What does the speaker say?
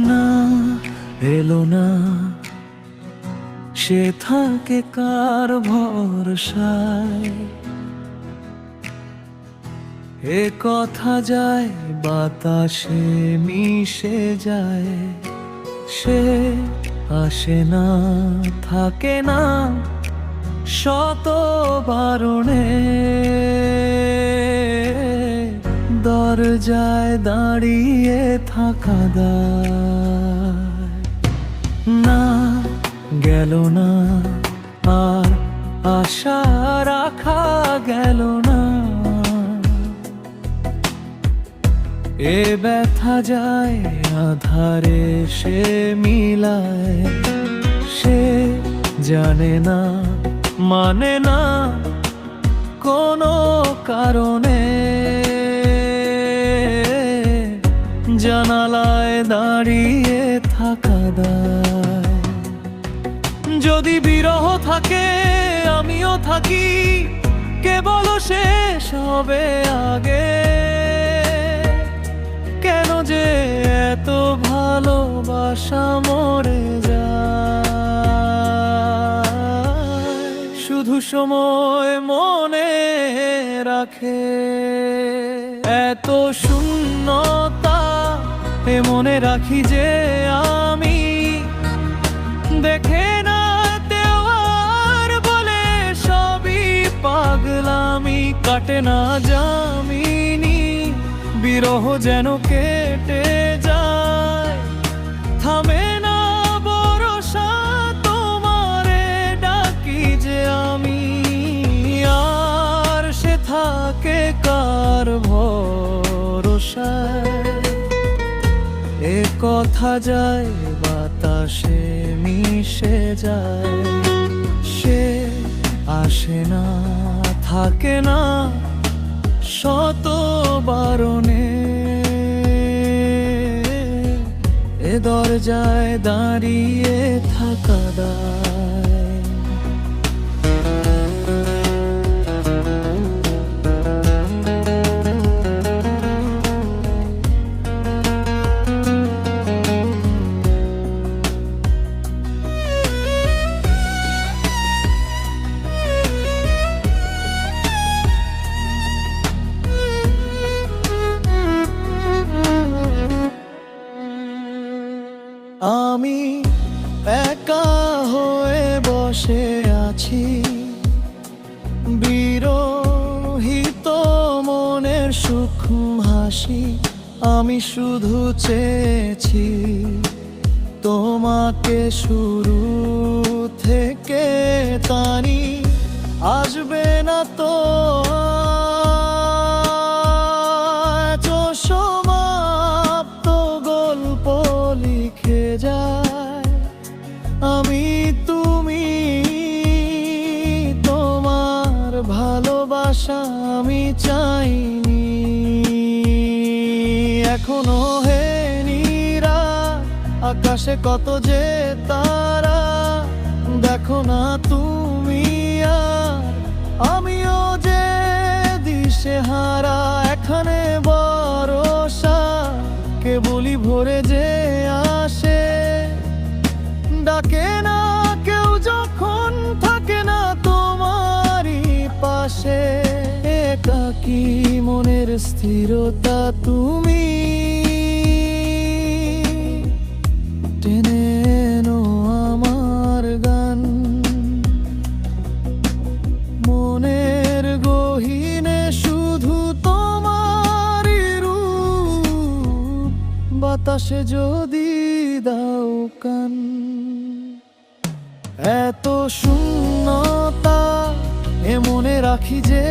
না এলো না, সে থাকে কার ভরসায়। এ কথা যায় বাতাসে মিশে যায়, সে আসে না থাকে না শত বারণে। দরজায় দাঁড়িয়ে থাকা দায়, না গেল না আর আশা রাখা গেল না। এ ব্যথা যায় আধারে সে মিলায়, সে জানে না মানে না কোনো কারণে। জানালায় দাঁড়িয়ে থাকা দায়, যদি বিরহ থাকে আমিও থাকি, কেবল শেষ হবে আগে। কেন যে এত ভালোবাসা মরে যায়, শুধু সময় মনে রাখে। এত শূন্যতা এ মনে রাখি যে আমি, দেখে না দেওয়ার বলে সবই পাগলামি। কাটে না যামিনী, বিরহ যেন কেটে যায়, থামে না ভরসা তোমারে ডাকি যে আমি। আর সে থাকে কার ভরসায়, এ কথা যায় বাতাসে মিশে যায়, সে আসে না থাকে না শত বারণে। এ দরজায় দাঁড়িয়ে থাকা দায়। আমি একা হয়ে বসে আছি, বিরহিত মনের সূক্ষ্ম হাসি। আমি শুধু চেয়েছি তোমাকে শুরু থেকে টানি, আসবে না তো সমাপ্ত গল্প লিখে যায়। আমি তুমি তোমার ভালোবাসা আমি চাইনি। এখনো হে নীরা আকাশে কত যে তারা, দেখো না তুমি আর আমিও যে দিশেহারা। এখানে ভরসা কেবলই ভরে যে আসে, ডাকে না কেউ যখন থাকে না তোমারই পাশে। একাকী মনের স্থিরতা তুমি টেনে এনো আমার গান, মনের গহীনে শুধু তোমারই রূপ। বাতাসে যদি দাও কান, এত শূন্যতা এ মনে রাখি যে